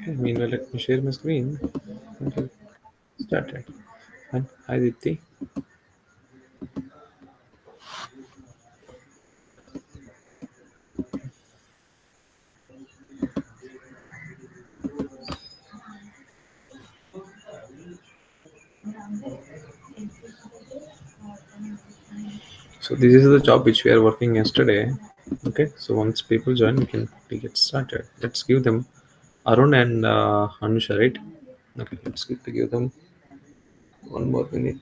Okay, meanwhile, let me share my screen. Okay, started. And hi, Dipti. So this is the job which we are working yesterday. Okay, so once people join, we can get started. Let's give them Arun and Anusha, right? Okay, give them one more minute.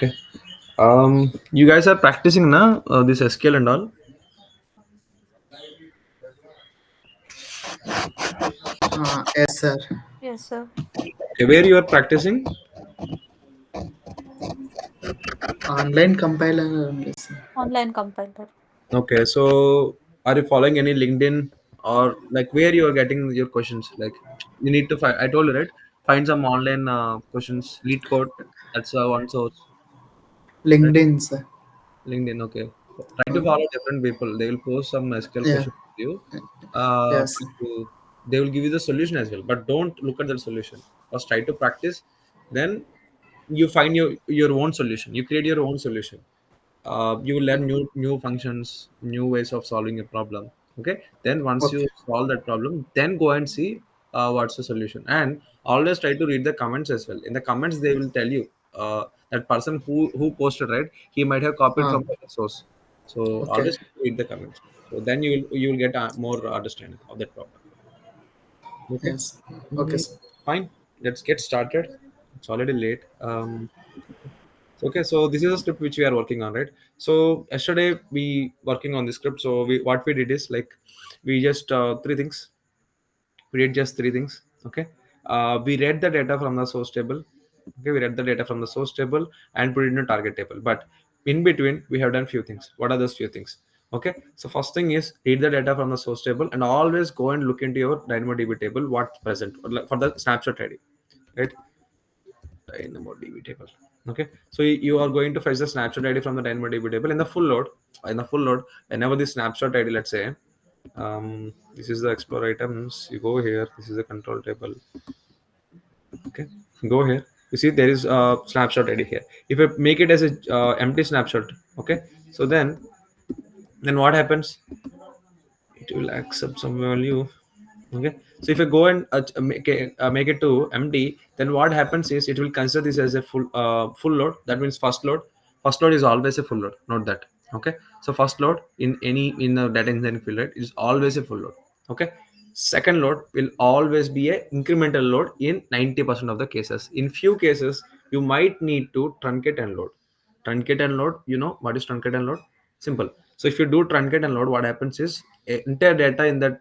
Okay. You guys are practicing now this SQL and all. Yes, sir. Yes, sir. Okay, where you are practicing? Online compiler only, sir. Online compiler. Okay, so are you following any LinkedIn or like where you are getting your questions? Like you need to find. I told you right. Find some online questions. Lead code. That's one source. Right? LinkedIn, sir. LinkedIn. Okay. Try to Uh, follow different people. They will post some SQL yeah. questions to you. Yes. They will give you the solution as well. But don't look at the solution. First, try to practice. Then you find your own solution. You create your own solution. You will learn new functions, new ways of solving a problem. Okay, then once you Okay. solve that problem, then go and see what's the solution. And always try to read the comments as well. In the comments they will tell you that person who posted, right, he might have copied Uh, from the source. So okay. always read the comments. So then you will get more understanding of that problem. Okay. Yes. Okay, Mhm. sir. Fine, let's get started. It's already late. Okay, so this is a script which we are working on, right? So yesterday we working on the script. So what we did is like we just three things. We did just three things. Okay, we read the data from the source table. Okay, we read the data from the source table and put it in a target table. But in between, we have done few things. What are those few things? Okay, so first thing is read the data from the source table and always go and look into your DynamoDB table what's present for the snapshot ID, right? DynamoDB table. Okay, so you are going to fetch the snapshot ID from the DynamoDB table in the full load. In the full load, whenever the snapshot ID, let's say, this is the explore items. You go here. This is the control table. Okay, go here. You see there is a snapshot ID here. If I make it as a empty snapshot, okay, so then what happens? It will accept some value. Okay, so if I go and make it to empty, then what happens is it will consider this as a full load. That means first load is always a full load, not that. Okay, so first load in the data engineering field, right, is always a full load. Okay, second load will always be a incremental load in 90% of the cases. In few cases you might need to truncate and load. Truncate and load, you know what is truncate and load? Simple. So if you do truncate and load, what happens is entire data in that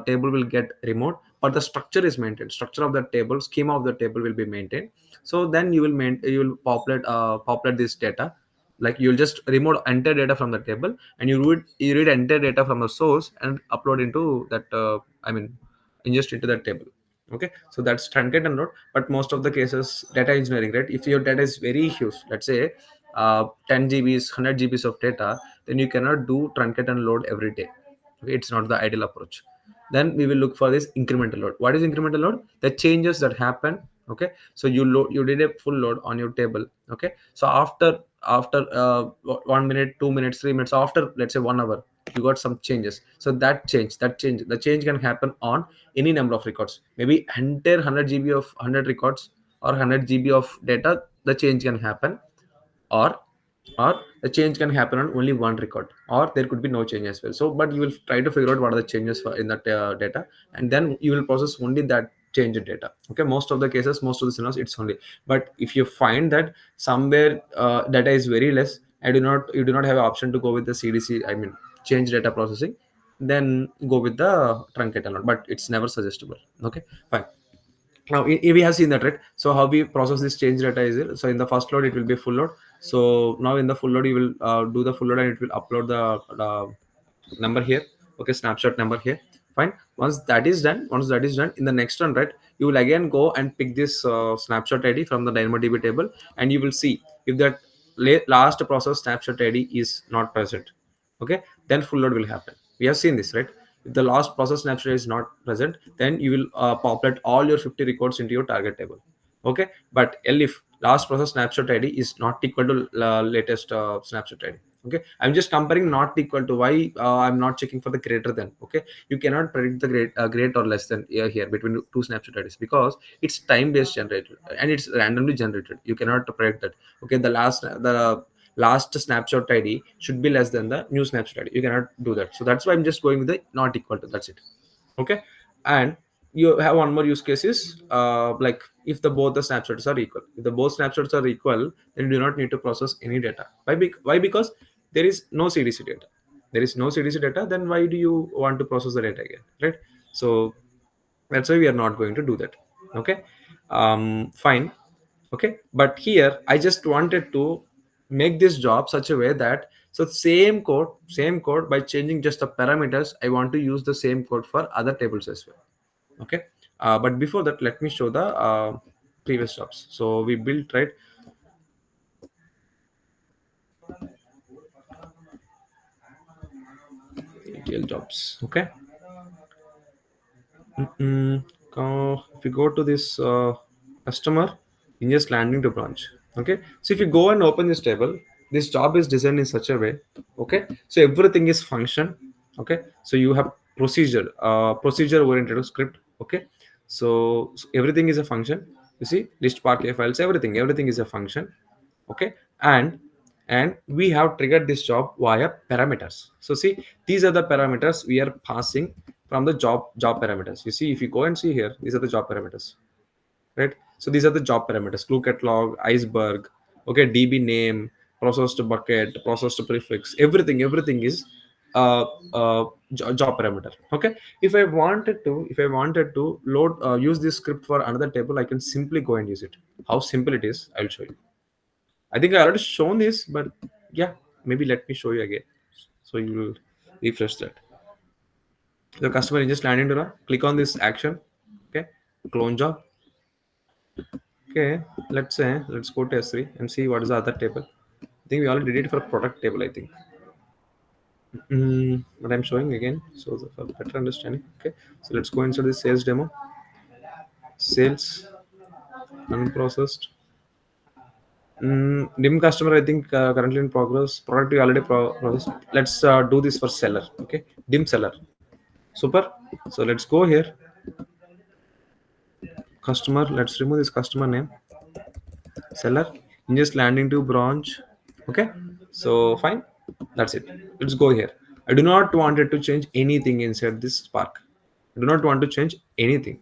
table will get removed, but the structure is maintained. Structure of the table, schema of the table will be maintained. So then you will populate this data. Like you'll just remove entire data from the table and you read entire data from the source and upload into that. Ingest into that table. Okay, so that's truncate and load. But most of the cases, data engineering, right? If your data is very huge, let's say 10 GBs, 100 GBs of data, then you cannot do truncate and load every day. Okay, it's not the ideal approach. Then we will look for this incremental load. What is incremental load? The changes that happen. Okay, so you did a full load on your table. Okay, so after 1 minute, 2 minutes, 3 minutes, after let's say 1 hour, you got some changes. So the change can happen on any number of records. Maybe entire 100 GB of 100 records or 100 GB of data, the change can happen. Or or the change can happen on only one record, or there could be no change as well. So but you will try to figure out what are the changes in that data, and then you will process only that change in data. Okay, most of the cases, most of the scenarios, it's only. But if you find that somewhere data is very less, you do not have an option to go with the CDC, I mean change data processing, then go with the truncate element, but it's never suggestible. Okay, fine. Now we have seen that, right? So how we process this change data is it? So in the first load it will be full load. So now in the full load you will do the full load and it will upload the number here. Okay, snapshot number here. Fine. Once that is done in the next one, right, you will again go and pick this snapshot id from the dynamodb table, and you will see if that last process snapshot id is not present. Okay, then full load will happen. We have seen this, right? If the last process snapshot is not present, then you will populate all your 50 records into your target table. Okay, but if last process snapshot id is not equal to latest snapshot id. Okay, I'm just comparing not equal to. Why I'm not checking for the greater than. Okay, you cannot predict the great or less than here between two snapshot ids, because it's time based generated and it's randomly generated. You cannot predict that. Okay, the last snapshot id should be less than the new snapshot id. You cannot do that. So that's why I'm just going with the not equal to. That's it. Okay, and you have one more use case is like if the both the snapshots are equal. If the both snapshots are equal, then you do not need to process any data. Why? Because there is no cdc data. There is no cdc data, then why do you want to process the data again, right? So that's why we are not going to do that. Okay, fine. Okay, but here I just wanted to make this job such a way that, so same code by changing just the parameters, I want to use the same code for other tables as well. Okay, but before that let me show the previous jobs. So we built, right, ETL jobs. Okay. If you go to this customer, in just landing to branch. Okay, so if you go and open this table, this job is designed in such a way. Okay, so everything is function. Okay, so you have procedure oriented script. Okay, so everything is a function. You see list parquet files, everything is a function. Okay, and we have triggered this job via parameters. So see, these are the parameters we are passing from the job parameters. You see, if you go and see here, these are the job parameters, right? So these are the job parameters: clue catalog, iceberg, okay, db name, processed bucket, processed prefix, everything is job parameter. Okay, if I wanted to load use this script for another table, I can simply go and use it. How simple it is, I'll show you. I think I already shown this, but yeah, maybe let me show you again. So you will refresh that. The customer is just landing to run. Click on this action. Okay, clone job. Okay, let's go to S3 and see what is the other table. I think we already did it for product table, I think. But I'm showing again, so for better understanding. Okay, so let's go inside the sales demo. Sales unprocessed. Dim customer, I think currently in progress. Product we already processed. Let's do this for seller. Okay, dim seller. Super. So let's go here. Customer. Let's remove this customer name. Seller. Just landing to branch. Okay. So fine. That's it. Let's go here. I do not want it to change anything inside this Spark. I do not want to change anything.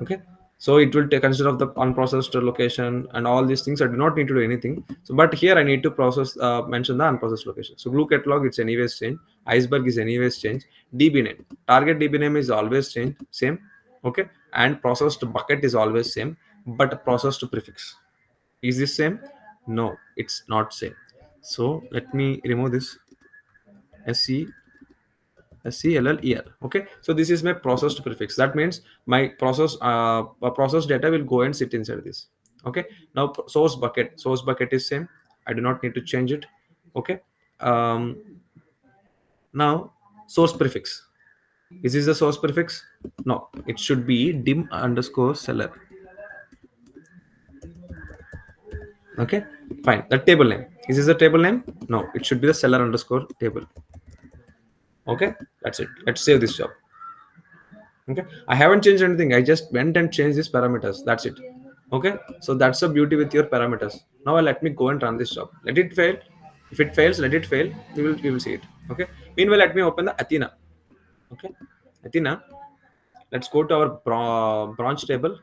Okay, so it will take consider of the unprocessed location and all these things. I do not need to do anything. So but here I need to process mention the unprocessed location. So glue catalog, it's anyways change. Iceberg is anyways change. db name, target db name is always change same. Okay, and processed bucket is always same, but processed prefix, is this same? No, it's not same. So let me remove this sc CLLER. Okay, so this is my processed prefix. That means my process data will go and sit inside this. Okay, now source bucket is same. I do not need to change it. Okay, um, now source prefix. Is this the source prefix? No, it should be dim underscore seller. Okay, fine. The table name. Is this the table name? No, it should be the seller underscore table. Okay, that's it. Let's save this job. Okay, I haven't changed anything. I just went and changed these parameters. That's it. Okay, so that's the beauty with your parameters. Now let me go and run this job. Let it fail. If it fails, let it fail. We will see it. Okay, meanwhile let me open the Athena. Okay, Athena. Let's go to our branch table.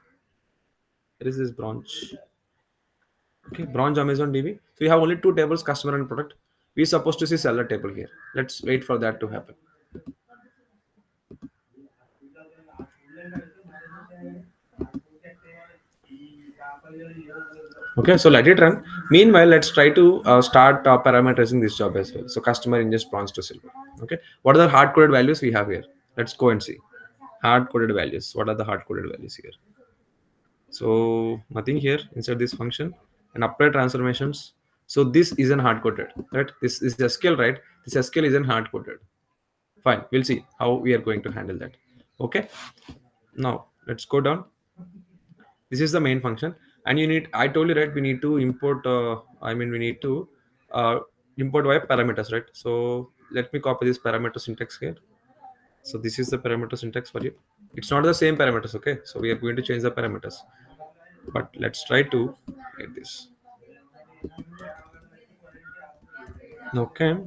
Where is this branch? Okay, branch Amazon DB. So we have only two tables, customer and product. We're supposed to see seller table here. Let's wait for that to happen. Okay, so let it run. Meanwhile, let's try to start parameterizing this job as well. So customer ingest bronze to silver. Okay, what are the hard coded values we have here? Let's go and see hard coded values. What are the hard coded values here? So nothing here inside this function and apply transformations. So this isn't hard coded, right? This is SQL, right? This SQL isn't hard coded. Fine, we'll see how we are going to handle that. Okay, now let's go down. This is the main function, and you need. I told you, right? We need to import. We need to uh, import via parameters, right? So let me copy this parameter syntax here. So this is the parameter syntax for you. It's not the same parameters, okay? So we are going to change the parameters, but let's try to get this. Okay.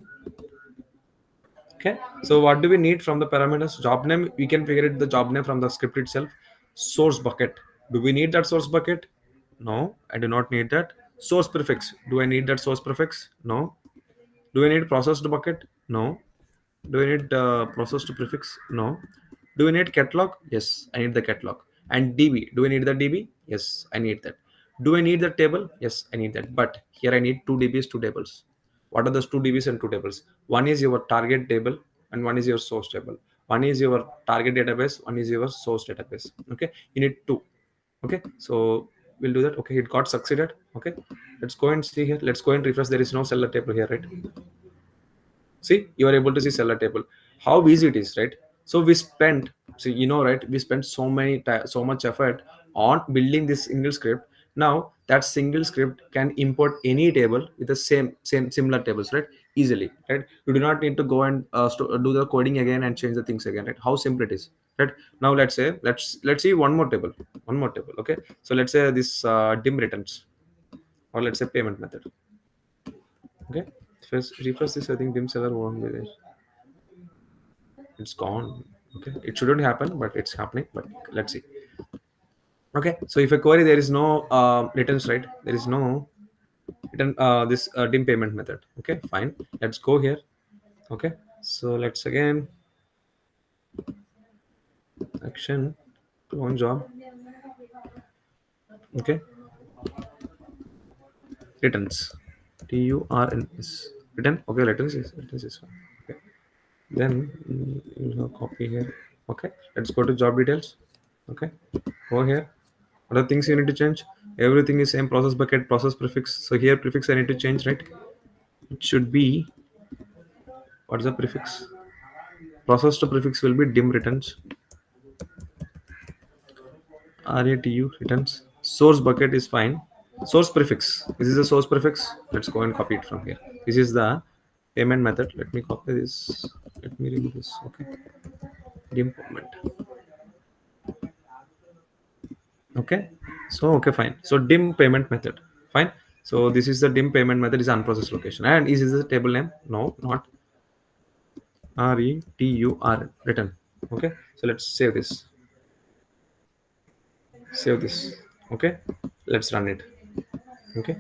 Okay. So what do we need from the parameters? Job name. We can figure it the job name from the script itself. Source bucket. Do we need that source bucket? No, I do not need that. Source prefix. Do I need that source prefix? No. Do I need processed bucket? No. Do I need processed prefix? No. Do I need catalog? Yes, I need the catalog. And DB. Do I need the DB? Yes, I need that. Do I need the table? Yes, I need that. But here I need two DBs, two tables. What are those two DBs and two tables? One is your target table and one is your source table. One is your target database, one is your source database. Okay, you need two. Okay, so we'll do that. Okay, it got succeeded. Okay, let's go and see here. Let's go and refresh. There is no seller table here, right? See, you are able to see seller table. How easy it is, right? So we spent, see, right? We spent so much effort on building this single script. Now that single script can import any table with the same similar tables, right? Easily, right? You do not need to go and do the coding again and change the things again, right? How simple it is, right? Now let's see one more table. Okay, so let's say this dim returns, or let's say payment method. Okay, first refresh this. I think dim seller won't be there. It's gone. Okay, it shouldn't happen, but it's happening. But let's see. Okay, so if a query there is no returns, right? There is no return this dim payment method. Okay, fine. Let's go here. Okay, so let's again action clone job. Okay, returns turns return. Okay, returns is fine. Okay, then you have copy here. Okay, let's go to job details. Okay, go here. What are things you need to change? Everything is same process bucket, process prefix. So here prefix I need to change, right? It should be, what is the prefix? Process to prefix will be dim returns. RATU returns. Source bucket is fine. Source prefix. This is the source prefix. Let's go and copy it from here. This is the payment method. Let me copy this. Let me remove this. Okay. Dim payment. Okay, so okay, fine. So dim payment method, fine. So this is the dim payment method is unprocessed location, and is this the table name? No, not retur return. Okay, so let's save this. Okay, let's run it. Okay,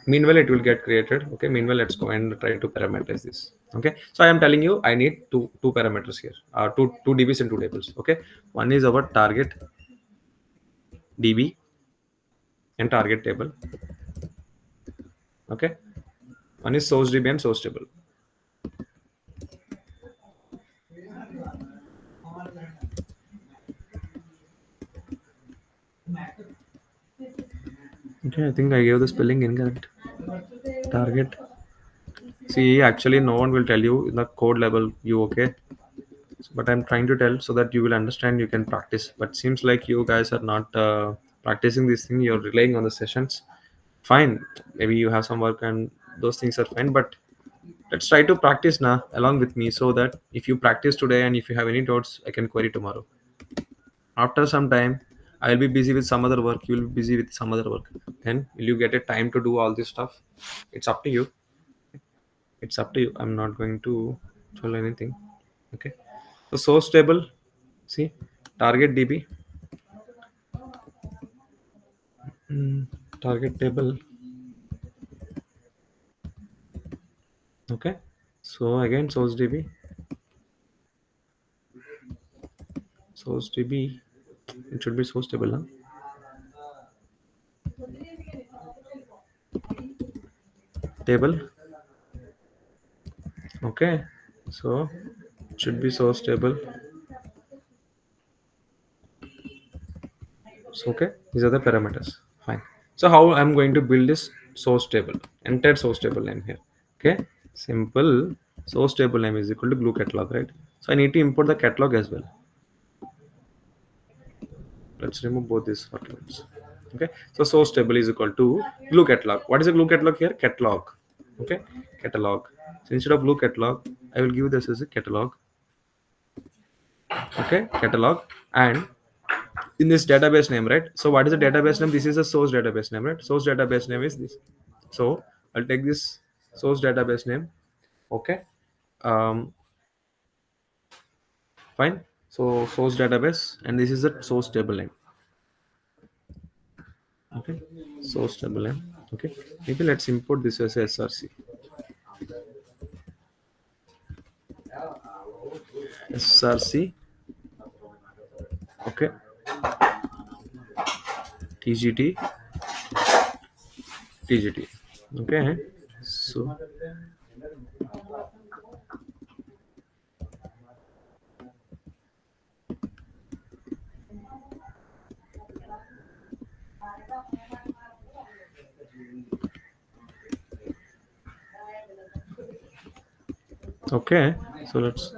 meanwhile it will get created. Okay, meanwhile let's go and try to parameterize this. Okay, so I am telling you I need two parameters here, two dbs and two tables. Okay, one is our target db and target table. Okay, one is source db and source table. Okay, I think I gave the spelling incorrect. Target. See, actually, no one will tell you in the code level. You okay? But I'm trying to tell so that you will understand. You can practice. But seems like you guys are not practicing this thing. You're relying on the sessions. Fine. Maybe you have some work and those things are fine. But let's try to practice now along with me so that if you practice today and if you have any doubts, I can query tomorrow. After some time, I'll be busy with some other work. You'll be busy with some other work. Then will you get a time to do all this stuff? It's up to you. It's up to you. I'm not going to tell anything. Okay. So source table. See, target DB. Target table. Okay. So again, source DB. Source DB. It should be source table, huh? Table. Okay, so it should be source table. So okay, these are the parameters. Fine. So how I'm going to build this source table, entire source table name here. Okay, simple. Source table name is equal to glue catalog, right? So I need to import the catalog as well. Let's remove both these arguments. Okay, so source table is equal to glue catalog. What is a glue catalog here? Catalog. Okay, catalog. So instead of glue catalog, I will give this as a catalog. Okay, catalog. And in this database name, right? So what is the database name? This is a source database name, right? Source database name is this. So I'll take this source database name. Okay, um, fine. So source database, and this is the source table name. Okay, source table name. Okay, maybe let's import this as src. src. Okay, tgt, tgt. Okay, so okay, so let's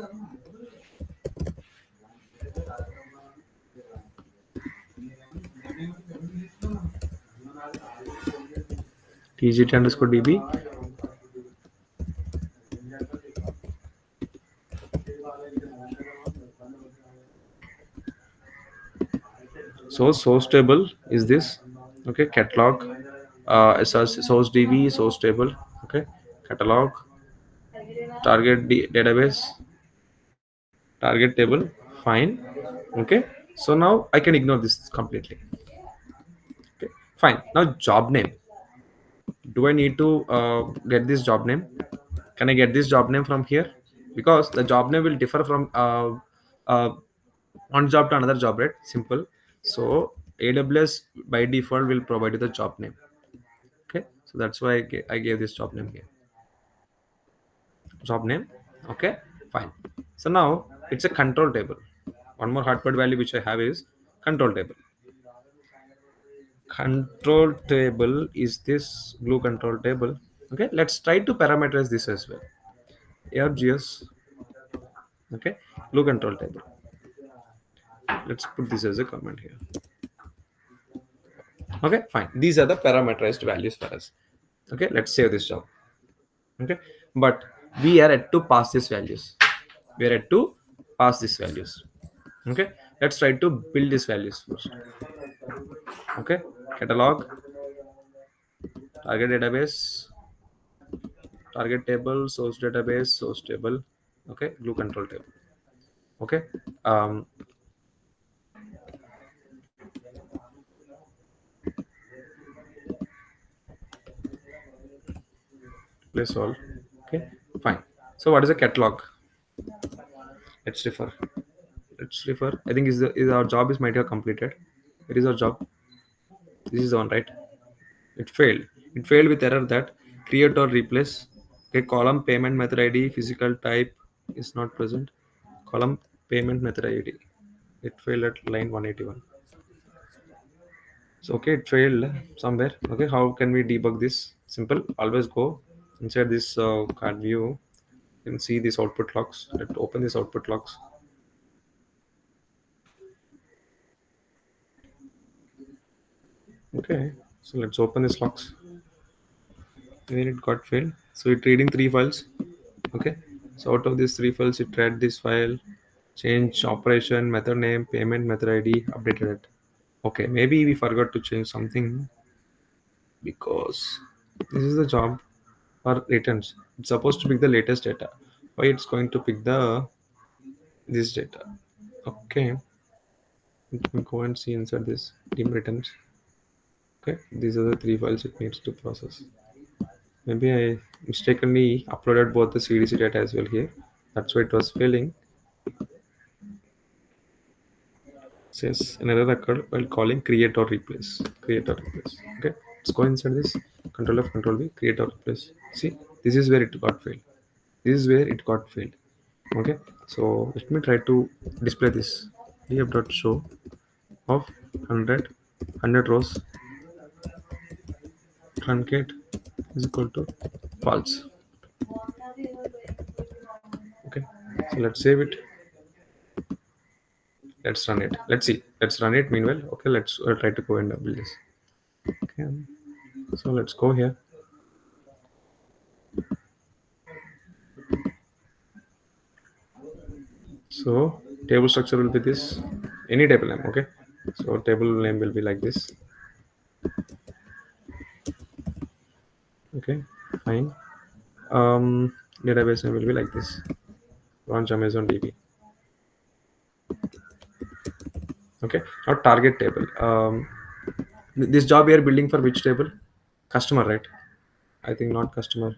tgt underscore db. So source table is this. Okay, catalog, source db, source table. Okay, catalog, target database, target table. Fine. Okay, so now I can ignore this completely. Okay, fine. Now job name. Do I need to get this job name? Can I get this job name from here? Because the job name will differ from one job to another job, right? Simple. So AWS by default will provide you the job name. Okay, so that's why I gave this job name here. Job name. Okay, fine. So now it's a control table. One more hardcode value which I have is control table. Control table is this glue control table. Okay, let's try to parameterize this as well. ArgS. Okay, glue control table. Let's put this as a comment here. Okay, fine. These are the parameterized values for us. Okay, let's save this job. Okay, but we are at to pass these values. We are at to pass these values. Okay, let's try to build these values first. Okay, catalog, target database, target table, source database, source table. Okay, glue control table. Okay, um, place all. Okay, fine. So what is a catalog? Let's refer. Let's refer. I think is our job is might have completed. It is our job. This is the one, right? It failed. It failed with error that create or replace. Okay, column payment method ID physical type is not present. Column payment method ID. It failed at line 181. So okay, it failed somewhere. Okay, how can we debug this? Simple. Always go inside this card view and see these output logs. Let's open these output logs. Okay, so let's open these logs. Then it got failed. So it reading three files. Okay, so out of these three files, it read this file, change operation, method name, payment method ID, updated it. Okay, maybe we forgot to change something because this is the job for returns. It's supposed to pick the latest data. Why it's going to pick the this data? Okay, let me go and see inside this team returns. Okay, these are the three files it needs to process. Maybe I mistakenly uploaded both the CDC data as well here. That's why it was failing. Says an error occurred while calling create or replace. Create or replace. Okay, let's go inside this. Control F, Control V, create or replace. See, this is where it got failed. This is where it got failed. Okay, so let me try to display this. Df.show of 100 rows truncate is equal to false. Okay, so let's save it. Let's run it. Let's see. Let's run it meanwhile. Okay, let's try to go and build this. Okay, so let's go here. So table structure will be this. Any table name. Okay, so table name will be like this. Okay, fine. Database name will be like this. Launch Amazon DB. Okay, now target table. This job we are building for which table? Customer, right? I think not customer.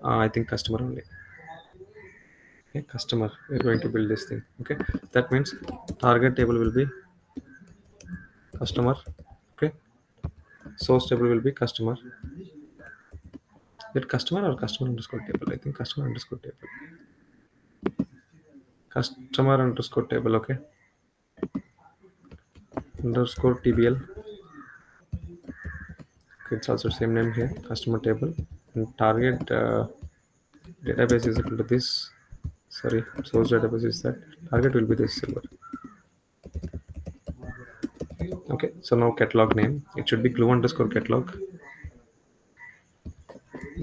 I think customer only. Okay, customer. We're going to build this thing. Okay, that means target table will be customer. Okay, source table will be customer. That customer or customer underscore table? I think customer underscore table. Customer underscore table. Okay, underscore TBL. Okay, it's also same name here. Customer table and target database is equal to this. Sorry, source database is that. Target will be this silver. Okay, so now catalog name. It should be glue underscore catalog.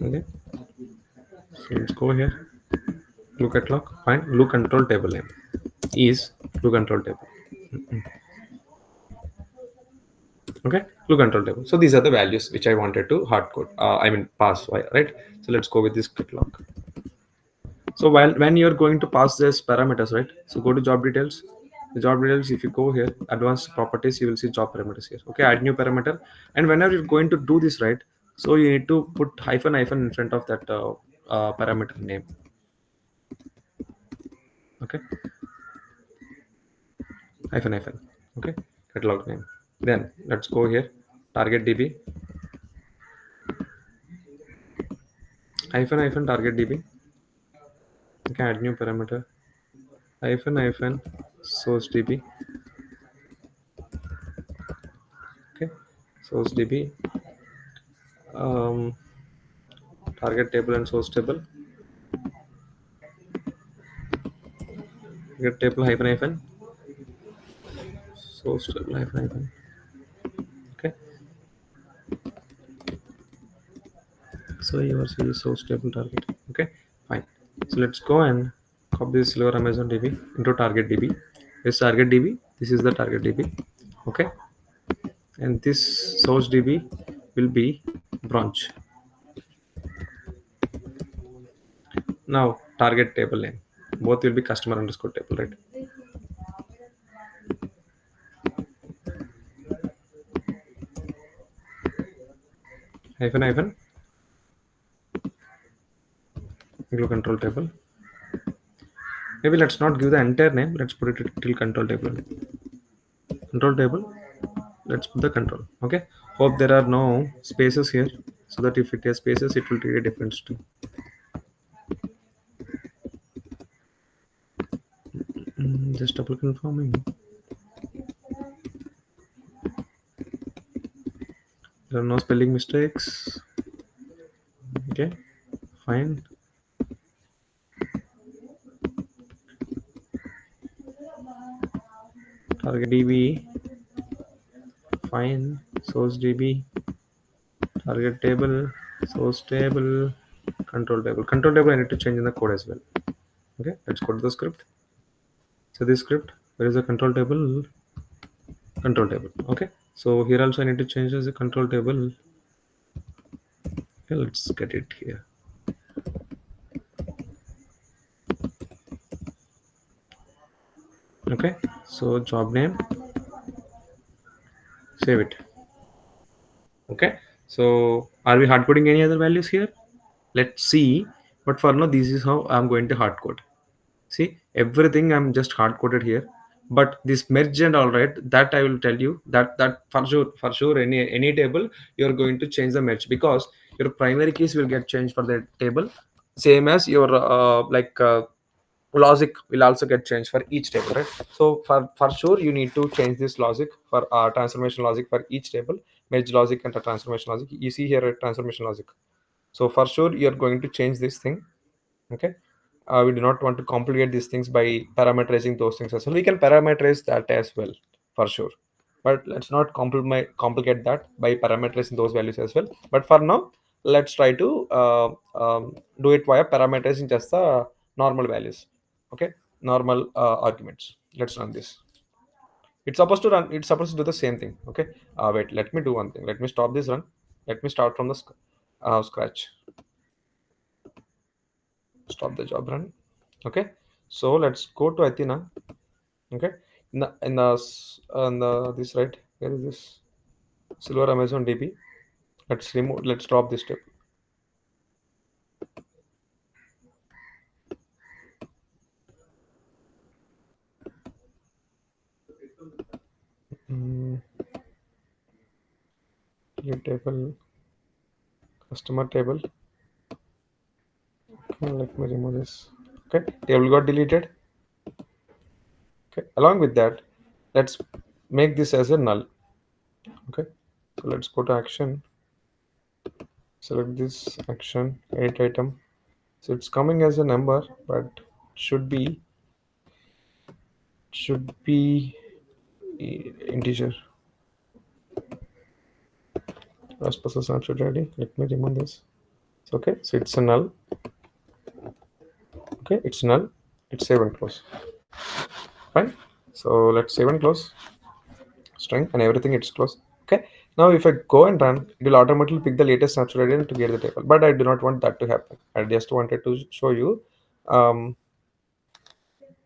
Okay, so let's go here. Glue catalog. Fine. Glue control table name is glue control table. Okay, glue control table. So these are the values which I wanted to hard code. I mean pass, right? So let's go with this catalog. So when you're going to pass this parameters, right? So go to job details. The job details, if you go here, advanced properties, you will see job parameters here. Okay, add new parameter. And whenever you're going to do this, right? So you need to put hyphen in front of that parameter name. Okay, hyphen. Okay, catalog name. Then let's go here. Target DB. Hyphen target DB. Okay, add new parameter. Hyphen source DB. Okay, source DB. Target table and source table. Get table hyphen source table hyphen. Okay, so yours is source table target. Okay, fine. So let's go and copy this lower Amazon DB into target DB. This target DB. This is the target DB. Okay, and this source DB will be branch. Now target table name. Both will be customer underscore table, right? Hyphen glue control table. Maybe let's not give the entire name. Let's put it till control table. Control table. Let's put the control. Okay. Hope there are no spaces here, so that if it has spaces, it will create a difference too. Just double confirming. There are no spelling mistakes. Okay. Fine. Target DB. Fine. Source DB. Target table. Source table. Control table. Control table I need to change in the code as well. Okay. Let's go to the script. So this script, where is the control table? Control table. Okay. So here also I need to change as a control table. Okay, let's get it here. Okay, so job name, save it. Okay, so are we hard coding any other values here? Let's see. But for now, this is how I'm going to hard code. See, everything I'm just hard coded here. But this merge and all, right, that I will tell you that for sure any table you're going to change the merge, because your primary keys will get changed for the table, same as your logic will also get changed for each table, right? So for sure you need to change this logic for transformation logic for each table, merge logic and the transformation logic. You see here a transformation logic. So for sure you're going to change this thing. Okay. We do not want to complicate these things by parameterizing those things as well. We can parameterize that as well, for sure, but let's not complicate that by parameterizing those values as well. But for now, let's try to do it via parameterizing just the normal values. Okay, normal arguments. Let's run this. It's supposed to do the same thing. Okay. Wait, let me do one thing. Let me stop this run. Let me start from the scratch. Stop the job run. Okay, so let's go to Athena. Okay, in the this, right, where is this silver Amazon DB? Let's drop this step. mm, New table, customer table. Okay, let me remove this. Okay, table got deleted. Okay, along with that, let's make this as a null. Okay, so let's go to action, select this action, edit item. So it's coming as a number, but should be integer. As process not ready. Let me remove this. Okay, so it's a null. Okay, it's null. It's save and close. Fine. So let's save and close. String and everything, it's close. Okay. Now if I go and run, it will automatically pick the latest snapshot ID to get the table. But I do not want that to happen. I just wanted to show you. Um,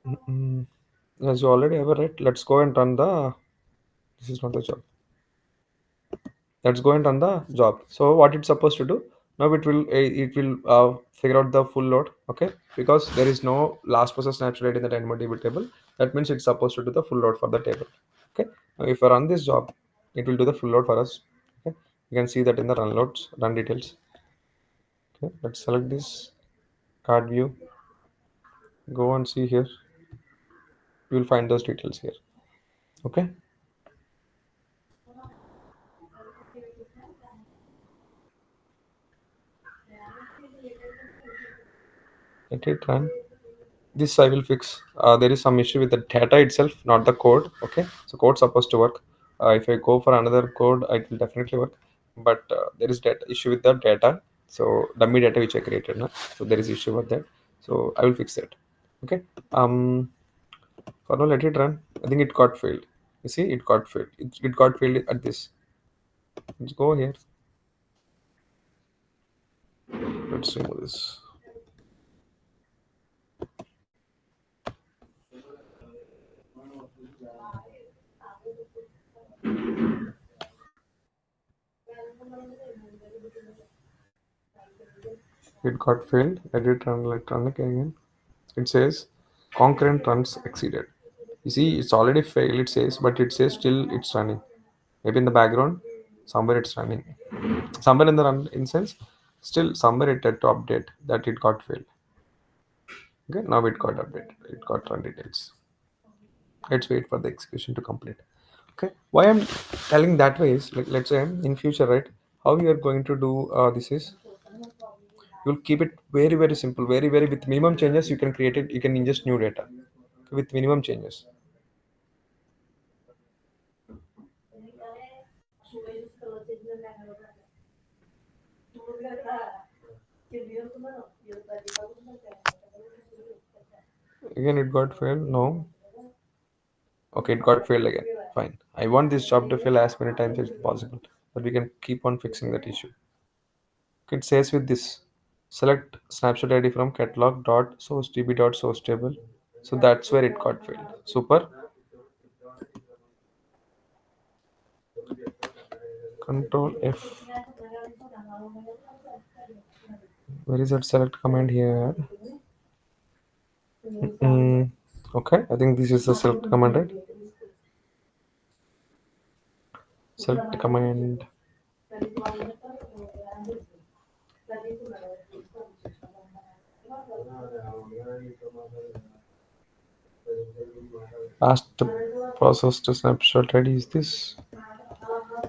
mm, as you already have it, right? Let's go and run the. This is not the job. Let's go and run the job. So what it's supposed to do now, it will figure out the full load. Okay, because there is no last process snapshot in the DynamoDB table. That means it's supposed to do the full load for the table. Okay, now if I run this job, it will do the full load for us. Okay, you can see that in the run details. Okay, let's select this card view, go and see here. You will find those details here. Okay, let it run. This I will fix. There is some issue with the data itself, not the code. Okay, so code supposed to work. If I go for another code, it will definitely work, but there is data issue with the data. So dummy data which I created now, so there is issue with that. So I will fix that. Okay. For now, let it run. I think it got failed. You see, it got failed. It got failed at this. Let's go here. Let's remove this. It got failed. Edit run electronic again. It says concurrent runs exceeded. You see, it's already failed, it says, but it says still it's running. Maybe in the background, somewhere it's running. Somewhere in the run instance, still somewhere it had to update that it got failed. Okay, now it got updated. It got run details. Let's wait for the execution to complete. Okay, why I'm telling that way is, like, let's say in future, right? How you are going to do this is, you'll keep it very very simple, very with minimum changes. You can create it. You can ingest new data with minimum changes. Again, it got failed. No. Okay, it got failed again. Fine. I want this job to fail as many times as possible, but we can keep on fixing that issue. It says with this, select snapshot ID from catalog dot source db dot source table. So that's where it got failed. Super. Control F. Where is that select command here? Mm. Okay, I think this is the select command, right? Select command. Last processed snapshot ID is this.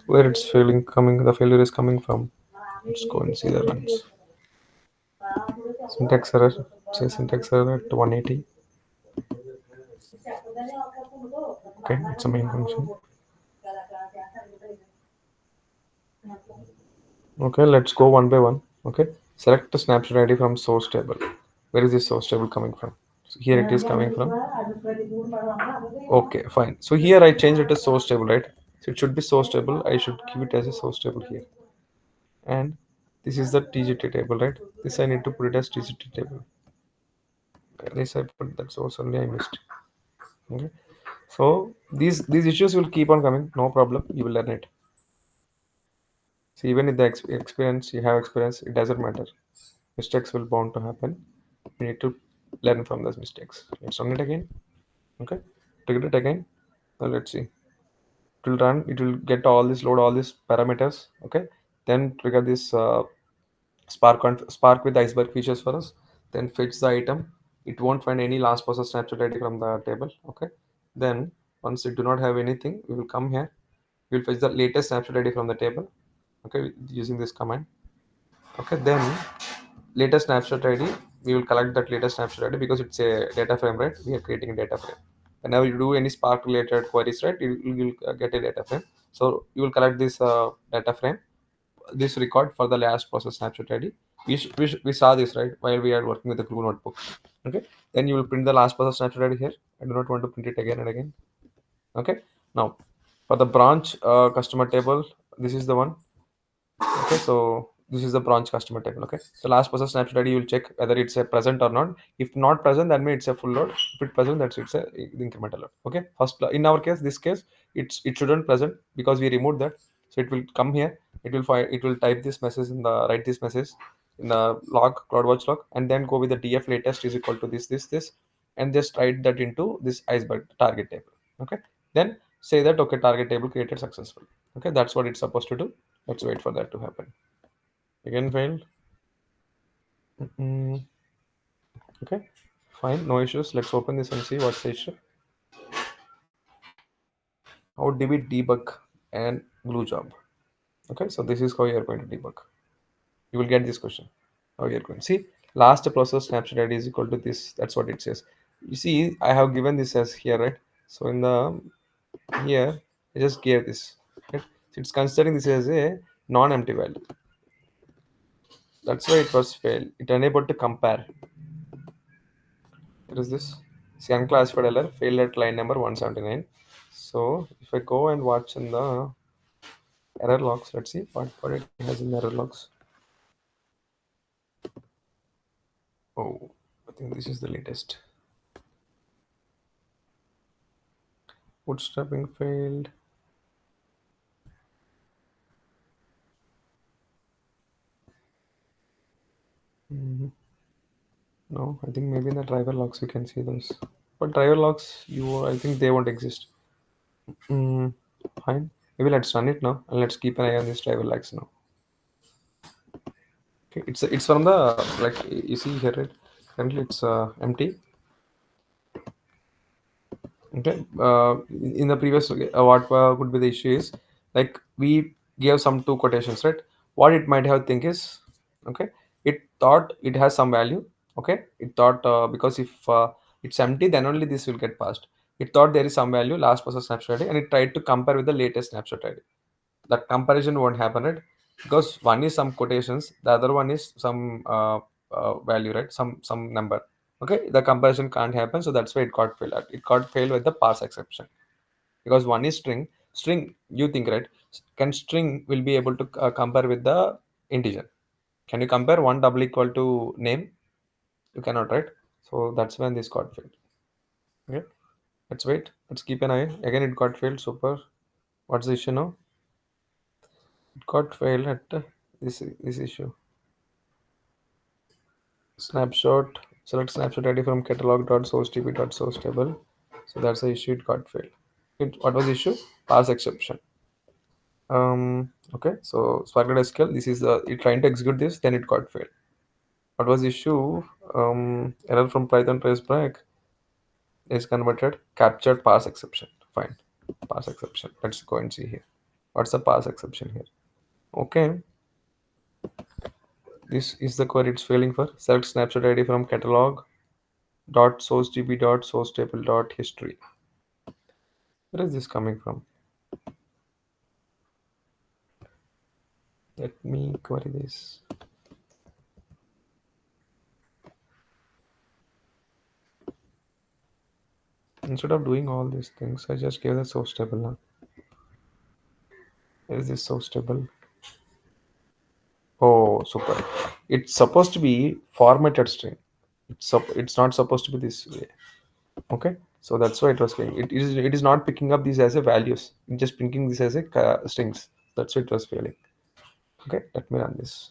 Where it's failing coming, the failure is coming from. Let's go and see the runs. Syntax error. Say syntax error at 180. Okay, it's a main function. Okay, let's go one by one. Okay, select the snapshot ID from source table. Where is this source table coming from? So here it is coming from. Okay, fine. So here I changed it to source table, right? So it should be source table. I should keep it as a source table here. And this is the TGT table, right? This I need to put it as TGT table. This I put that source only I missed. Okay. So these issues will keep on coming. No problem. You will learn it. So even if the experience you have experience, it doesn't matter. Mistakes will bound to happen. You need to learn from those mistakes. Let's run it again. Okay. Trigger it again. Now let's see. It will run. It will get all this load all these parameters. Okay. Then trigger this Spark with iceberg features for us. Then fetch the item. It won't find any last process snapshot ID from the table. Okay. Then once it do not have anything, we will come here. We will fetch the latest snapshot ID from the table. Okay, using this command. Okay, then latest snapshot ID. We will collect that latest snapshot ID because it's a data frame, right? We are creating a data frame. Whenever you do any Spark related queries, right, you will get a data frame. So you will collect this data frame, this record for the last process snapshot ID. We saw this right while we are working with the glue notebook. Okay, then you will print the last process snapshot ID here. I do not want to print it again and again. Okay, now for the branch customer table, this is the one. Okay, so this is the branch customer table. Okay, so last process snapshot ID, you will check whether it's a present or not. If not present, that means it's a full load. If it's present, that's it's a incremental load. Okay, first in our case, this case, it shouldn't present because we removed that. So it will come here. It will find, it will type this message in the write this message in the log CloudWatch log, and then go with the df latest is equal to this, and just write that into this iceberg target table. Okay, then say that okay, target table created successful. Okay, that's what it's supposed to do. Let's wait for that to happen. Again failed. Mm, okay, fine, no issues. Let's open this and see what's the issue. How do we debug and glue job? Okay, so this is how you are going to debug. You will get this question. How you're going. See, last process snapshot ID is equal to this. That's what it says. You see, I have given this as here, right? So in the here, I just gave this. Right? So it's considering this as a non-empty value. That's why it was failed. It unable to compare. What is this? See, unclassified error failed at line number 179. So if I go and watch in the error logs, let's see what it has in the error logs. Oh, I think this is the latest. Bootstrapping failed. Mhm. No, I think maybe in the driver logs we can see those. But driver logs, I think they won't exist. Mm, fine. Maybe let's run it now and let's keep an eye on these driver logs now. Okay, it's from the like you see here, right? Currently it's empty. Okay. In the previous, what could be the issue is like we gave some two quotations, right? What it might have think is, okay, it thought it has some value. Okay, it thought because if it's empty, then only this will get passed. It thought there is some value, last process snapshot ID, and it tried to compare with the latest snapshot ID. That comparison won't happen, right? Because one is some quotations, the other one is some value, right? Some number. Okay, the comparison can't happen, so that's why it got failed. It got failed with the parse exception because one is string. You think, right? Can string will be able to compare with the integer? Can you compare one double equal to name? You cannot, right? So that's when this got failed. Okay, let's wait. Let's keep an eye. Again, it got failed. Super. What's the issue now? It got failed at this issue. Snapshot Select snapshot ID from catalog.sourcedb.source table. So that's the issue. It got failed. What was the issue? Pass exception. Okay. So Sparklet SQL. This is it trying to execute this. Then it got failed. What was the issue? Error from Python trace break is converted. Captured pass exception. Fine. Pass exception. Let's go and see here. What's the pass exception here? Okay. This is the query it's failing for. Select snapshot ID from catalog dot sourcedb dot source table dot history. Where is this coming from? Let me query this. Instead of doing all these things, I just gave the source table now. Where is this source table? Oh, super. It's supposed to be formatted string. It's not supposed to be this way. Okay, so that's why it was failing. It is not picking up these as a values. It's just picking this as a strings. That's why it was failing. Okay, let me run this.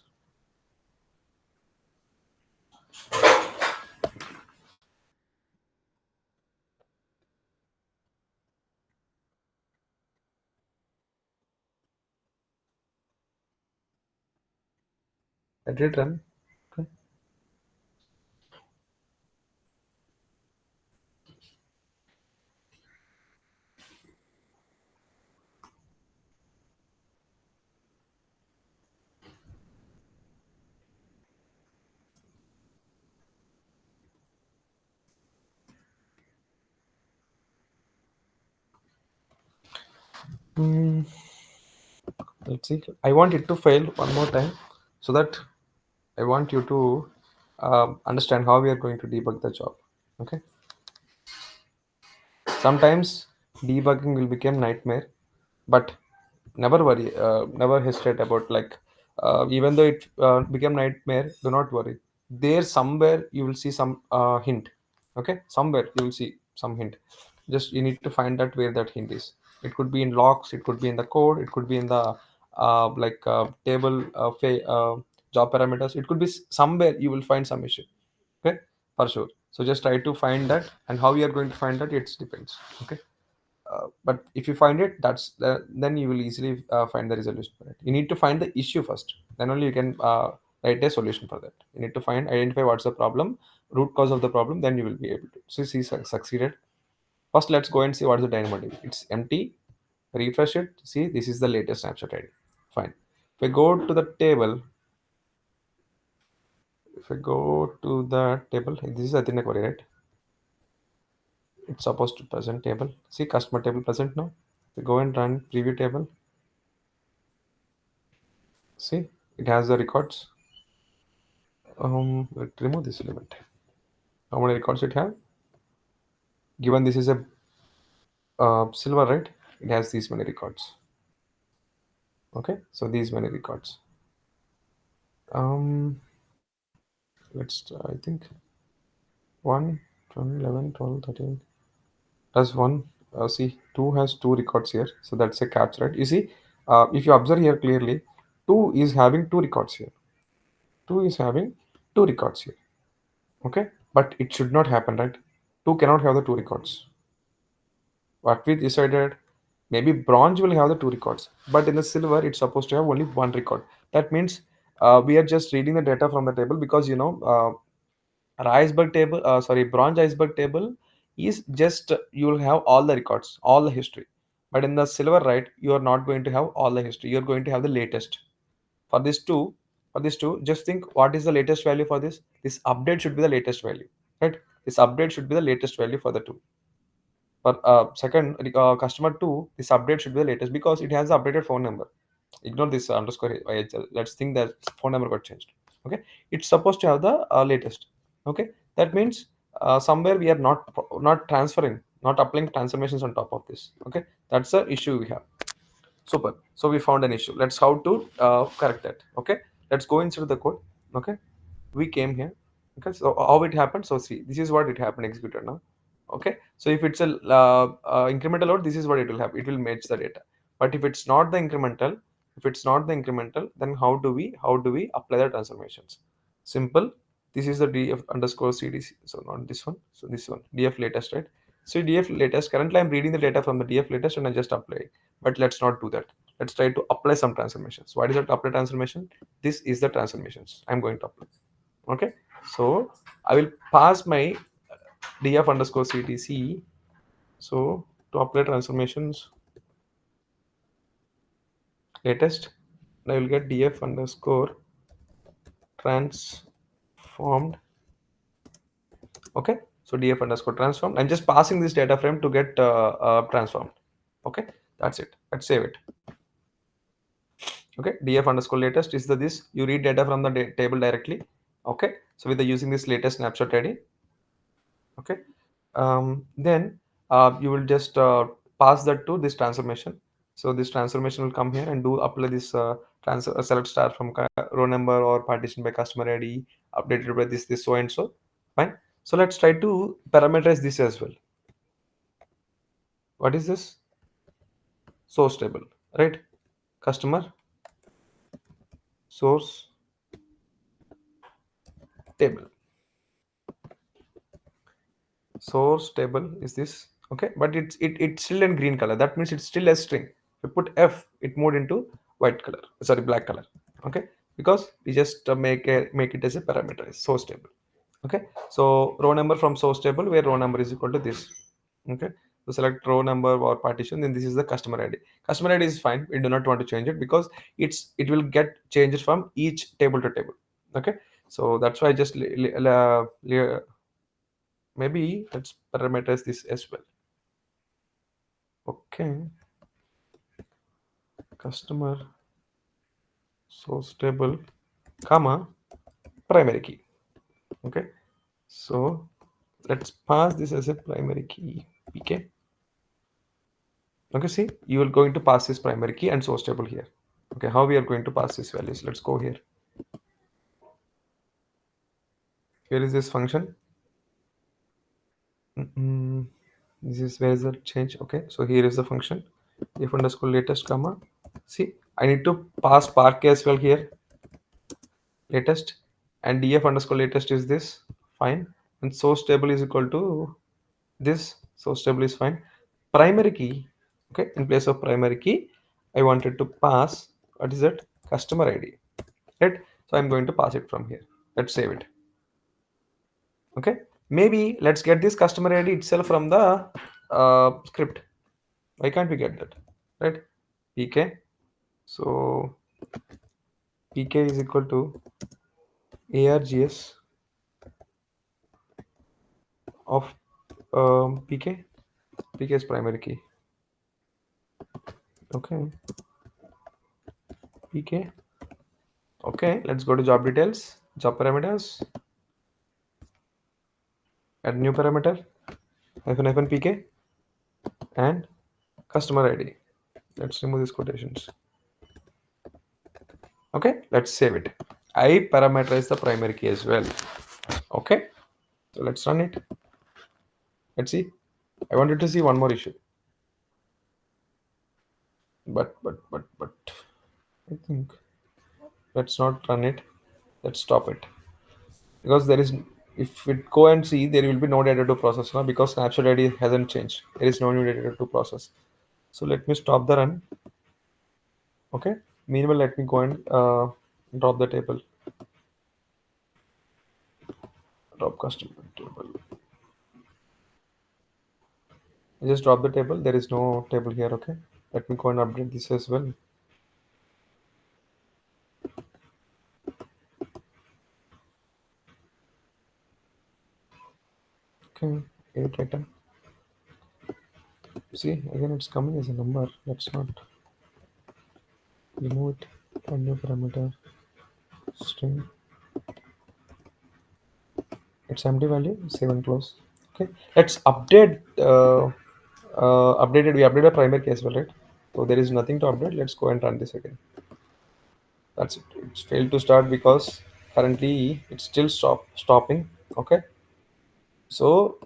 I did run. Okay. Hmm. Let's see. I want it to fail one more time so that I want you to understand how we are going to debug the job. Okay. Sometimes debugging will become nightmare, but never worry. Never hesitate about even though it become nightmare, do not worry. There somewhere you will see some hint. Okay, somewhere you will see some hint. Just you need to find out where that hint is. It could be in logs. It could be in the code. It could be in the table job parameters. It could be somewhere you will find some issue. Okay, for sure. So just try to find that, and how you are going to find that, it depends. Okay. But if you find it, then you will easily find the resolution for it. You need to find the issue first, then only you can write a solution for that. You need to identify what's the problem, root cause of the problem, then you will be able to see succeeded. First, let's go and see what's the DynamoDB. It's empty. Refresh it. See, this is the latest snapshot ID. Fine. If I go to the table, if I go to the table, this is Athena query, right? It's supposed to present table. See, customer table present now. If we go and run preview table, see, it has the records. Let's remove this element. How many records it have? Given this is a silver, right? It has these many records. Okay, so these many records. Let's I think 1, 12, 11, 12, 13 plus 1. See, 2 has 2 records here, so that's a catch, right? You see, if you observe here clearly, 2 is having 2 records here. 2 is having 2 records here. Okay, but it should not happen, right? 2 cannot have the 2 records. What we decided, maybe bronze will have the 2 records, but in the silver it's supposed to have only 1 record. That means we are just reading the data from the table, because iceberg table, sorry, bronze iceberg table is just you will have all the records, all the history. But in the silver, right, you are not going to have all the history, you're going to have the latest. For this two, just think, what is the latest value for this update should be the latest value, right? This update should be the latest value for the two. For second, customer 2, this update should be the latest because it has the updated phone number. Ignore this underscore IHL. Let's think that phone number got changed. Okay, it's supposed to have the latest. Okay, that means somewhere we are not transferring, not applying transformations on top of this. Okay, that's the issue we have. Super. So we found an issue. Let's how to correct that. Okay, let's go inside the code. Okay, we came here. Okay, so how it happened? So see, this is what it happened executed now. Okay, so if it's a incremental load, this is what it will have. It will match the data. But if it's not the incremental, then how do we apply the transformations? Simple. This is the df underscore cdc, so not this one, so this one df latest, right? So df latest, currently I'm reading the data from the df latest and I just apply, but let's not do that. Let's try to apply some transformations. What is that apply transformation? This is the transformations I'm going to apply. Okay, so I will pass my df underscore cdc. So to apply transformations latest, I will get df underscore transformed. Okay, so df underscore transformed, I'm just passing this data frame to get transformed. Okay, that's it. Let's save it. Okay, df underscore latest is the this, you read data from the table directly. Okay, so with the using this latest snapshot id. Okay, then you will just pass that to this transformation. So this transformation will come here and do apply this select star from row number or partition by customer id updated by this so and so. Fine. So let's try to parameterize this as well. What is this? Source table, right? Customer source table. Source table is this. Okay, but it's still in green color, that means it's still a string. If you put f, it moved into white color, sorry, black color. Okay, because we just make it as a parameterized source table. Okay, so row number from source table where row number is equal to this. Okay, so select row number or partition, then this is the customer id. Customer id is fine, we do not want to change it because it will get changed from each table to table. Okay, so that's why I just maybe let's parameterize this as well. Okay, customer source table comma primary key. Okay, so let's pass this as a primary key pk. Okay, see, you are going to pass this primary key and source table here. Okay, how we are going to pass these values? Let's go here. Here is this function. This is where is the change. Okay, so here is the function if underscore latest comma. See, I need to pass park as well here. Latest and df underscore latest is this. Fine. And source table is equal to this. Source table is fine. Primary key. Okay, in place of primary key, I wanted to pass what is that? Customer ID. Right? So I'm going to pass it from here. Let's save it. Okay, maybe let's get this customer id itself from the script. Why can't we get that? Right, pk. So pk is equal to args of pk is primary key. Okay, pk. Okay, let's go to job details, job parameters, add new parameter hyphen pk and customer id. Let's remove these quotations. Okay, let's save it. I parameterize the primary key as well. Okay, so let's run it. Let's see. I wanted to see one more issue, but I think let's not run it. Let's stop it because there is, if it go and see, there will be no data to process now because snapshot id hasn't changed. There is no new data to process. So let me stop the run. Okay, meanwhile let me go and drop the table, drop customer table. I just drop the table, there is no table here. Okay, let me go and update this as well. Okay, 8 item. See, again it's coming as a number. Let's not remove it. Add new parameter string. It's empty value. Save and close. Okay, let's update. Updated. We updated the primary key as well, right? So there is nothing to update. Let's go and run this again. That's it. It's failed to start because currently it's still stopping. Okay, so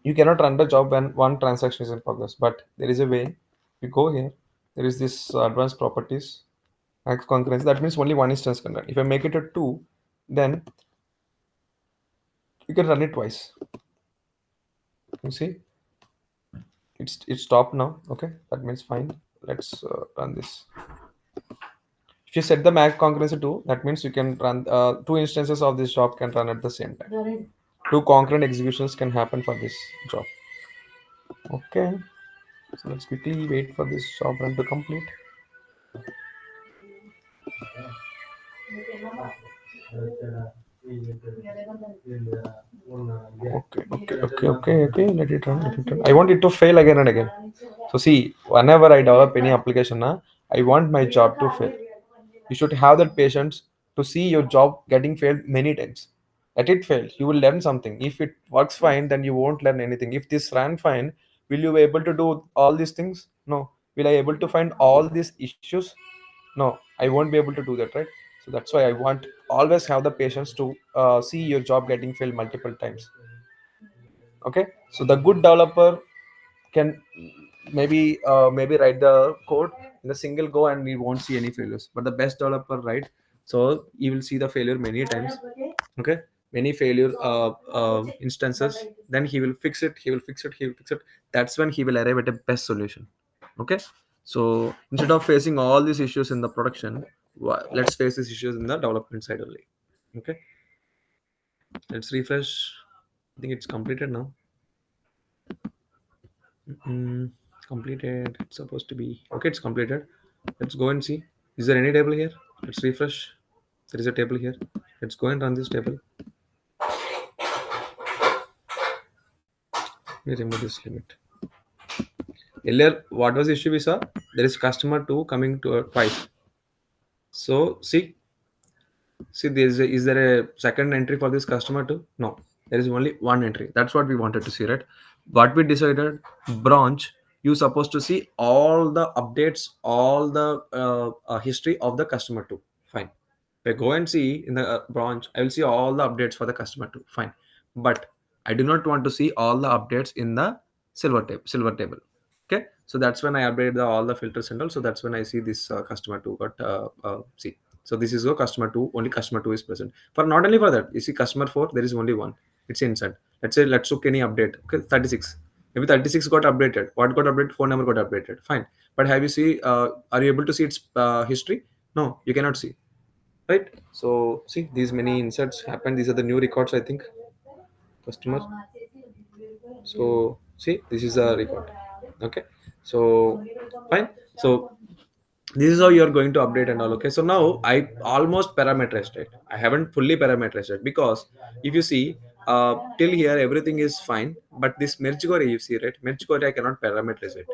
you cannot run the job when one transaction is in progress, but there is a way. You go here. There is this advanced properties, max concurrency. That means only one instance can run. If I make it a two, then You can run it twice. You see, it's stopped now. Okay, that means fine. Let's run this. If you set the max concurrency to, that means you can run two instances of this job can run at the same time. Two concurrent executions can happen for this job. Okay, so let's quickly wait for this job run to complete. Okay. Let it run. Let it run. I want it to fail again and again. So see, whenever I develop any application, I want my job to fail. You should have that patience to see your job getting failed many times. Let it fail. You will learn something. If it works fine, then you won't learn anything. If this ran fine, will you be able to do all these things? No. Will I able to find all these issues? No, I won't be able to do that, right? So that's why I want always have the patience to see your job getting failed multiple times. Okay, so the good developer can maybe write the code in a single go and we won't see any failures, but the best developer, right, so you will see the failure many times. Okay, many failure instances, then he will fix it. That's when he will arrive at a best solution. Okay, so instead of facing all these issues in the production, let's face these issues in the development side only. Okay, let's refresh. I think it's completed now. Mm, completed. It's supposed to be okay. It's completed. Let's go and see. Is there any table here? Let's refresh. There is a table here. Let's go and run this table. Let me remove this limit. Earlier, what was the issue we saw? There is customer two coming to twice. So see, is there a second entry for this customer too? No, there is only one entry. That's what we wanted to see, right? What we decided, branch, you supposed to see all the updates, all the history of the customer too. Fine. If I go and see in the branch, I will see all the updates for the customer too. Fine. But I do not want to see all the updates in the silver table. Okay. So that's when I update all the filters and all. So that's when I see this customer two got see. So this is a customer two, only customer two is present. For not only for that, you see customer four, there is only one. It's inside. Let's say let's look any update. Okay, 36. Maybe 36 got updated. What got updated? Phone number got updated. Fine. But have you see? Are you able to see its history? No, you cannot see. Right. So see these many inserts happen. These are the new records. I think customer. So see this is a record. Okay. So fine. So this is how you are going to update and all. Okay, so now I almost parameterized it. I haven't fully parameterized it because if you see till here everything is fine, but this merge query, you see, right, merge query I cannot parameterize it.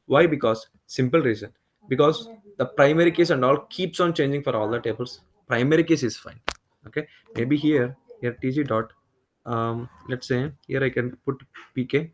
Why? Because simple reason, because the primary keys and all keeps on changing for all the tables. Primary keys is fine. Okay, maybe here tg dot let's say here I can put pk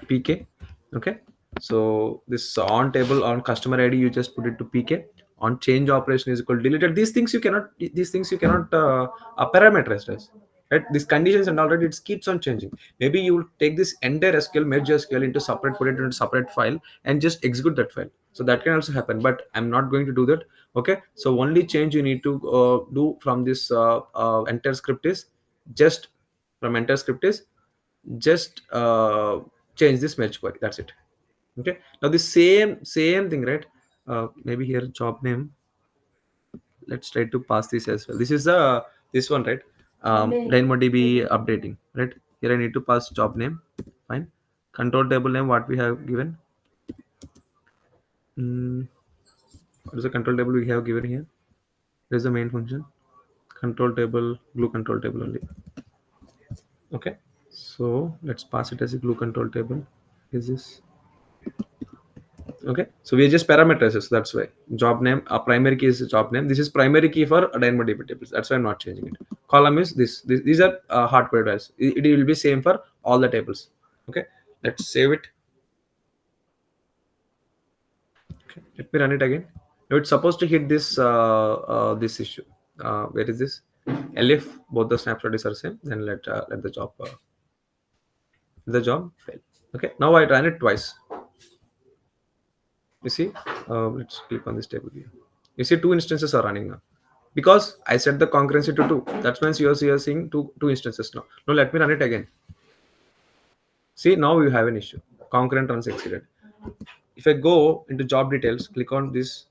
pk. Okay, so this on table on customer id, you just put it to pk. On change operation is equal to deleted. These things you cannot parameterize this, right? These conditions and already it keeps on changing. Maybe you will take this entire sql, merge sql into separate, put it into separate file and just execute that file. So that can also happen, but I'm not going to do that. Okay, so only change you need to do from this entire script is just from entire script is just change this merge query. That's it. Okay, now the same thing, right? Maybe here job name, let's try to pass this as well. This is this one, right? DynamoDB updating, right? Here I need to pass job name. Fine. Control table name, what we have given. What is the control table we have given here? There's the main function, control table, glue control table only. Okay, so let's pass it as a glue control table. Is this okay? So we just parameterizes. That's why job name, a primary key is job name. This is primary key for DynamoDB tables. That's why I'm not changing it. Column is this these are hard-coded values. It will be same for all the tables. Okay, let's save it. Okay, let me run it again. Now it's supposed to hit this issue. Where is this? Elif, both the snapshot is are same. Then let the job fail. Okay, now I ran it twice. You see, let's click on this table here. You see two instances are running now. because I set the concurrency to 2. That means you are seeing two instances now. Now let me run it again. See, now you have an issue. Concurrent runs exceeded. If I go into job details, click on this,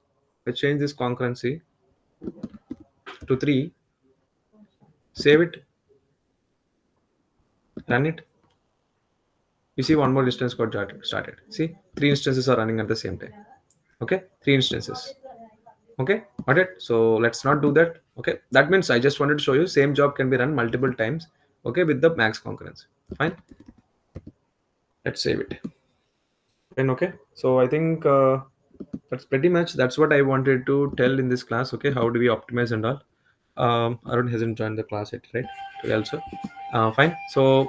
I change this concurrency to 3, save it, run it. You see one more instance got started. See, 3 instances are running at the same time. Okay, 3 instances. Okay, got it. So let's not do that. Okay, that means I just wanted to show you same job can be run multiple times. Okay, with the max concurrency. Fine. Let's save it. And okay, so I think that's pretty much that's what I wanted to tell in this class. Okay, how do we optimize and all. Arun hasn't joined the class yet, right? Today also. Fine. So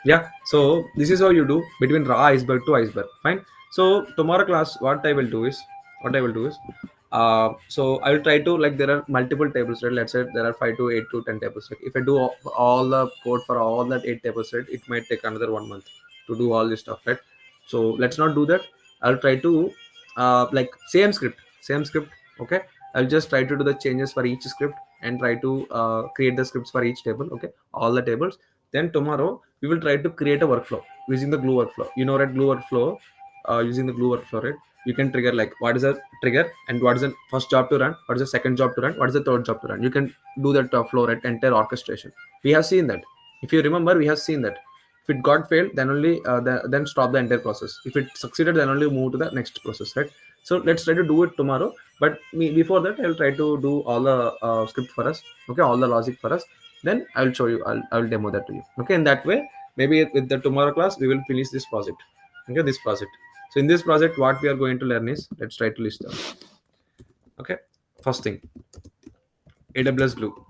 yeah, so this is how you do between raw iceberg to iceberg. Fine. So tomorrow class, what I will do is so I will try to, like, there are multiple tables, right? Let's say there are 5 to 8 to 10 tables, right? If I do all the code for all that 8 tables, right, it might take another 1 month to do all this stuff, right? So let's not do that. I'll try to like same script. Okay, I'll just try to do the changes for each script and try to create the scripts for each table. Okay, all the tables. Then tomorrow we will try to create a workflow using the glue workflow. You know, right? Glue workflow. Using the glue workflow, right? You can trigger, like, what is a trigger and what is the first job to run, what is the second job to run, what is the third job to run. You can do that flow, right? Entire orchestration. We have seen that. If you remember, we have seen that. If it got failed, then only then stop the entire process. If it succeeded, then only move to the next process, right? So let's try to do it tomorrow. But before that, I'll try to do all the script for us. Okay, all the logic for us. Then I'll show you. I'll demo that to you. Okay, in that way, maybe with the tomorrow class, we will finish this project. Okay, this project. So in this project, what we are going to learn is, let's try to list them. Okay, first thing, AWS Glue,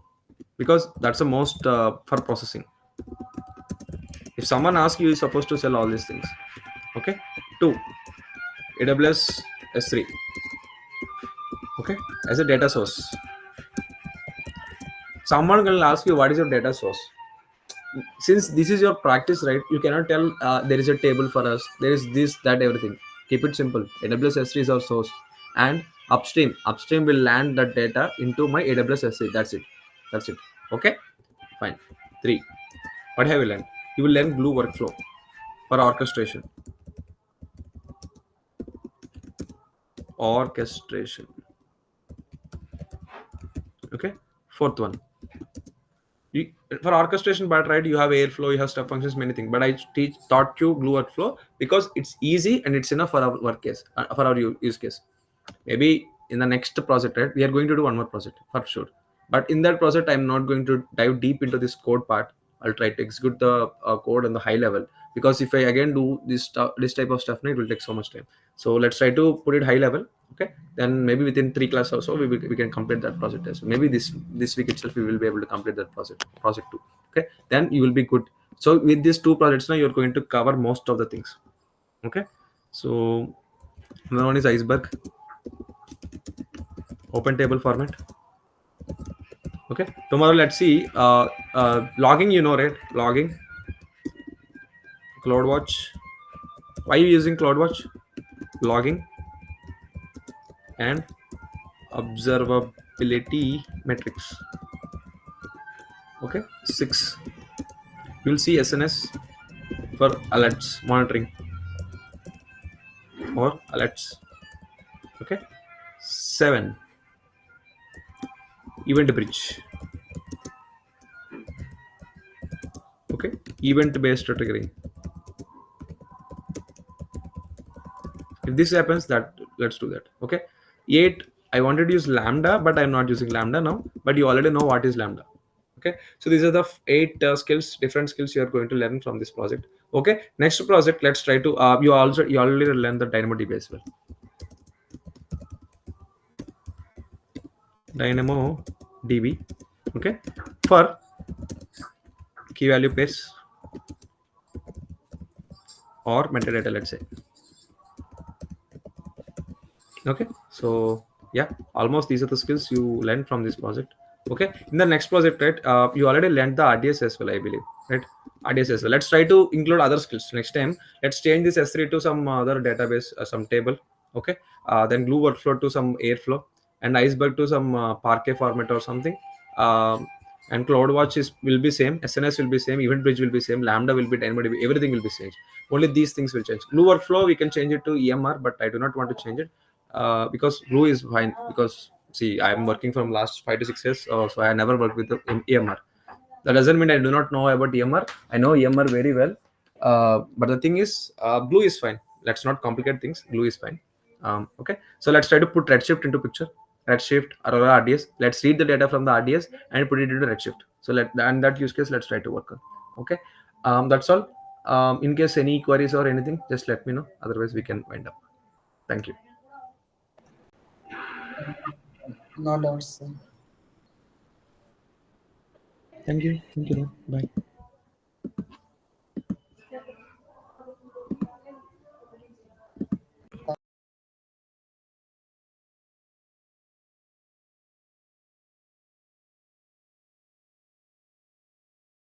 because that's the most for processing. If someone asks you, you're supposed to sell all these things. Okay, 2, AWS S3. Okay, as a data source. Someone will ask you, what is your data source? Since this is your practice, right, you cannot tell there is a table for us, there is this, that, everything. Keep it simple. AWS S3 is our source, and upstream will land that data into my AWS S3. That's it. Okay, fine. 3, what have you learned? You will learn glue workflow for orchestration. Okay, fourth one, for orchestration part, right, you have airflow, you have step functions, many things, but I taught you glue workflow because it's easy and it's enough for our work case, for our use case. Maybe in the next project, right, we are going to do one more project for sure, but in that project I'm not going to dive deep into this code part. I'll try to execute the code on the high level, because if I again do this type of stuff, it will take so much time. So let's try to put it high level. Okay, then maybe within 3 classes or so we can complete that project as well. Maybe this week itself we will be able to complete that project 2. Okay, then you will be good. So with these 2 projects now, you're going to cover most of the things. Okay, so another one is iceberg, open table format. Okay, tomorrow let's see logging, you know, right? Logging, CloudWatch. Why are you using CloudWatch? Logging and observability metrics. Okay, 6, you'll see SNS for alerts, monitoring or alerts. Okay, 7, event bridge. Okay, event based triggering. If this happens, that let's do that. Okay, 8, I wanted to use lambda, but I'm not using lambda now, but you already know what is lambda. Okay, so these are the 8 different skills you are going to learn from this project. Okay, next project, let's try to you already learned the DynamoDB as well. DynamoDB. Okay, for key value pairs or metadata, let's say. Okay, so yeah, almost these are the skills you learned from this project. Okay, in the next project, right, you already learned the RDS as well, I believe, right? RDS as well. Let's try to include other skills next time. Let's change this S3 to some other database, some table. Okay, then glue workflow to some airflow. and iceberg to some parquet format or something. And CloudWatch is will be same, SNS will be same, Event Bridge will be same, Lambda will be DynamoDB, everything will be changed. Only these things will change. Glue workflow we can change it to EMR, but I do not want to change it because Glue is fine. Because see, I am working from last 5 to 6 years, so I never worked with the EMR. That doesn't mean I do not know about EMR. I know EMR very well. But the thing is, Glue is fine. Let's not complicate things. Glue is fine. Okay. So let's try to put Redshift into picture. Redshift, Aurora RDS. Let's read the data from the RDS and put it into Redshift. So and that use case, let's try to work on. Okay. That's all. In case any queries or anything, just let me know. Otherwise, we can wind up. Thank you. No doubts, sir. Thank you. Thank you. Bye.